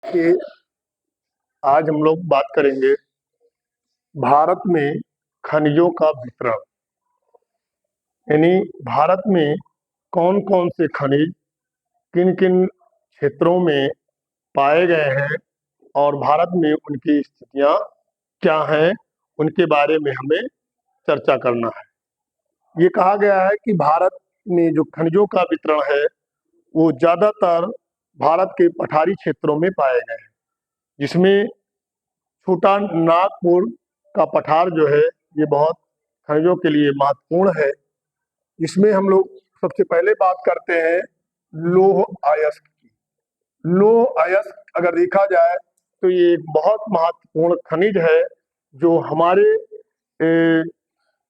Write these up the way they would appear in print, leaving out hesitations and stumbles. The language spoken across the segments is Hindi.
कि आज हम लोग बात करेंगे भारत में खनिजों का वितरण। यानी भारत में कौन कौन से खनिज किन किन क्षेत्रों में पाए गए हैं और भारत में उनकी स्थितियां क्या हैं, उनके बारे में हमें चर्चा करना है। ये कहा गया है कि भारत में जो खनिजों का वितरण है वो ज़्यादातर भारत के पठारी क्षेत्रों में पाए गए हैं, जिसमें छोटा नागपुर का पठार जो है ये बहुत खनिजों के लिए महत्वपूर्ण है। इसमें हम लोग सबसे पहले बात करते हैं लौह अयस्क की। लौह अयस्क अगर देखा जाए तो ये एक बहुत महत्वपूर्ण खनिज है जो हमारे ए,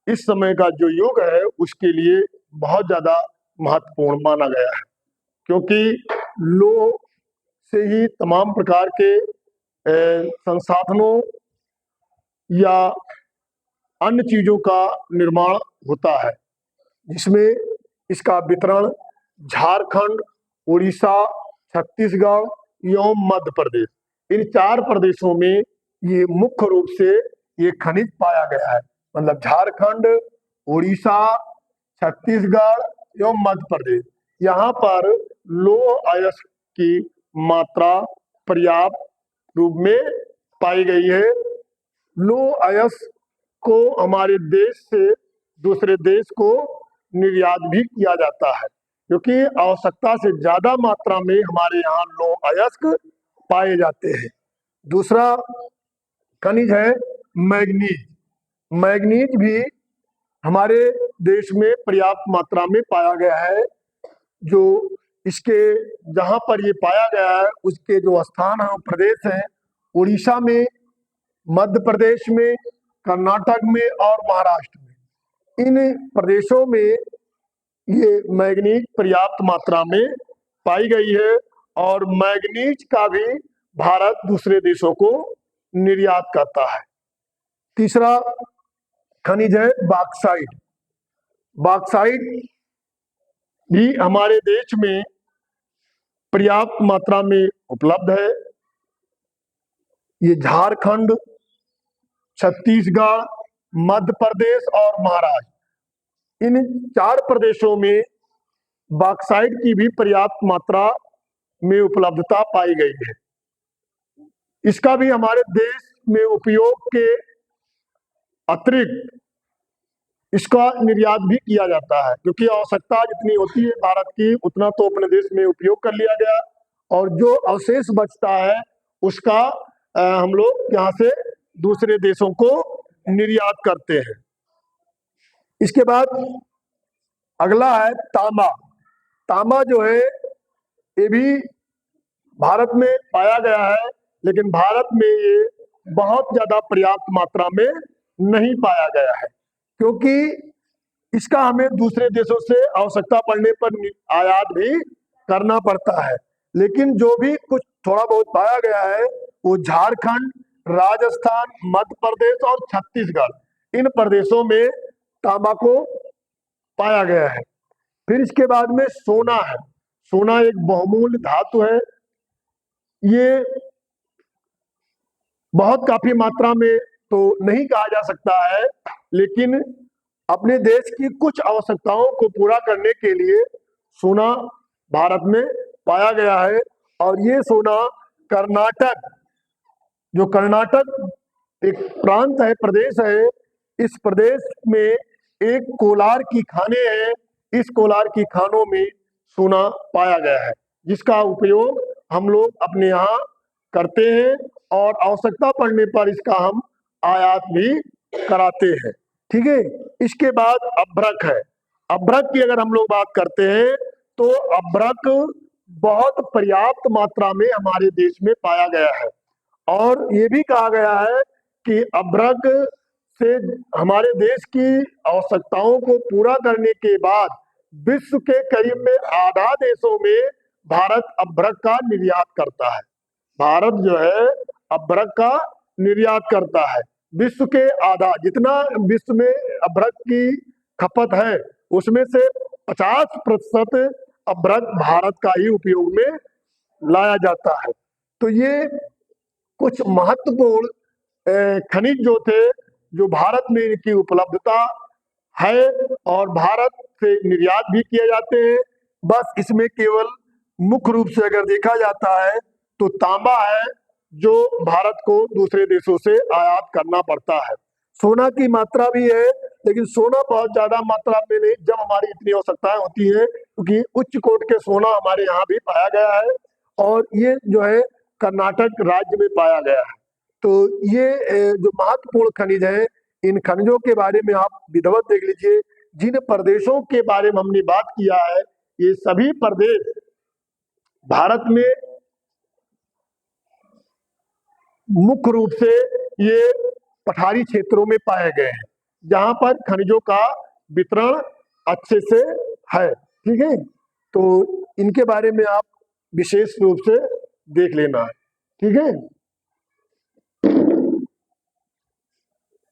इस समय का जो युग है उसके लिए बहुत ज़्यादा महत्वपूर्ण माना गया है, क्योंकि लौह से ही तमाम प्रकार के संसाधनों या अन्य चीजों का निर्माण होता है, जिसमें इसका वितरण झारखंड, उड़ीसा, छत्तीसगढ़ एवं मध्य प्रदेश, इन 4 प्रदेशों में ये मुख्य रूप से ये खनिज पाया गया है। मतलब झारखंड, उड़ीसा, छत्तीसगढ़ एवं मध्य प्रदेश, यहाँ पर लौह अयस्क की मात्रा पर्याप्त रूप में पाई गई है। लौह अयस्क को हमारे देश से दूसरे देश को निर्यात भी किया जाता है, क्योंकि आवश्यकता से ज्यादा मात्रा में हमारे यहाँ लौह अयस्क पाए जाते हैं। दूसरा खनिज है मैग्नीज। मैग्नीज भी हमारे देश में पर्याप्त मात्रा में पाया गया है। जो इसके जहाँ पर ये पाया गया है उसके जो स्थान है प्रदेश हैं, उड़ीसा में, मध्य प्रदेश में, कर्नाटक में और महाराष्ट्र में। इन प्रदेशों में ये मैग्नीज पर्याप्त मात्रा में पाई गई है और मैग्नीज का भी भारत दूसरे देशों को निर्यात करता है। तीसरा खनिज है बॉक्साइट। बॉक्साइट भी हमारे देश में पर्याप्त मात्रा में उपलब्ध है। ये झारखंड, छत्तीसगढ़, मध्य प्रदेश और महाराष्ट्र, इन 4 प्रदेशों में बॉक्साइट की भी पर्याप्त मात्रा में उपलब्धता पाई गई है। इसका भी हमारे देश में उपयोग के अतिरिक्त इसका निर्यात भी किया जाता है, क्योंकि आवश्यकता जितनी होती है भारत की उतना तो अपने देश में उपयोग कर लिया गया और जो अवशेष बचता है उसका हम लोग यहाँ से दूसरे देशों को निर्यात करते हैं। इसके बाद अगला है तांबा। तांबा जो है ये भी भारत में पाया गया है, लेकिन भारत में ये बहुत ज्यादा पर्याप्त मात्रा में नहीं पाया गया है, क्योंकि इसका हमें दूसरे देशों से आवश्यकता पड़ने पर आयात भी करना पड़ता है। लेकिन जो भी कुछ थोड़ा बहुत पाया गया है वो झारखंड, राजस्थान, मध्य प्रदेश और छत्तीसगढ़, इन प्रदेशों में तांबा को पाया गया है। फिर इसके बाद में सोना है। सोना एक बहुमूल्य धातु है। ये बहुत काफी मात्रा में तो नहीं कहा जा सकता है, लेकिन अपने देश की कुछ आवश्यकताओं को पूरा करने के लिए सोना भारत में पाया गया है। और ये सोना कर्नाटक, जो कर्नाटक एक प्रांत है, प्रदेश है, इस प्रदेश में एक कोलार की खानें हैं। इस कोलार की खानों में सोना पाया गया है, जिसका उपयोग हम लोग अपने यहाँ करते हैं और आवश्यकता पड़ने पर इसका हम आयात भी कराते हैं। ठीक है। इसके बाद अभ्रक है। अभ्रक की अगर हम लोग बात करते हैं तो अभ्रक बहुत पर्याप्त मात्रा में हमारे देश में पाया गया है और ये भी कहा गया है कि अभ्रक से हमारे देश की आवश्यकताओं को पूरा करने के बाद विश्व के करीब में आधा देशों में भारत अभ्रक का निर्यात करता है। भारत जो है अभ्रक का निर्यात करता है। विश्व के आधा, जितना विश्व में अभ्रक की खपत है उसमें से 50% अभ्रक भारत का ही उपयोग में लाया जाता है। तो ये कुछ महत्वपूर्ण खनिज जो थे, जो भारत में इनकी उपलब्धता है और भारत से निर्यात भी किए जाते हैं। बस इसमें केवल मुख्य रूप से अगर देखा जाता है तो तांबा है जो भारत को दूसरे देशों से आयात करना पड़ता है। सोना की मात्रा भी है, लेकिन सोना बहुत ज्यादा मात्रा में नहीं, जब हमारी इतनी आवश्यकताएं होती है, क्योंकि उच्च कोट के सोना हमारे यहाँ भी पाया गया है और ये जो है कर्नाटक राज्य में पाया गया है। तो ये जो महत्वपूर्ण खनिज है, इन खनिजों के बारे में आप विधिवत देख लीजिए। जिन प्रदेशों के बारे में हमने बात किया है, ये सभी प्रदेश भारत में मुख्य रूप से ये पठारी क्षेत्रों में पाए गए हैं, जहां पर खनिजों का वितरण अच्छे से है। ठीक है, तो इनके बारे में आप विशेष रूप से देख लेना है। ठीक है।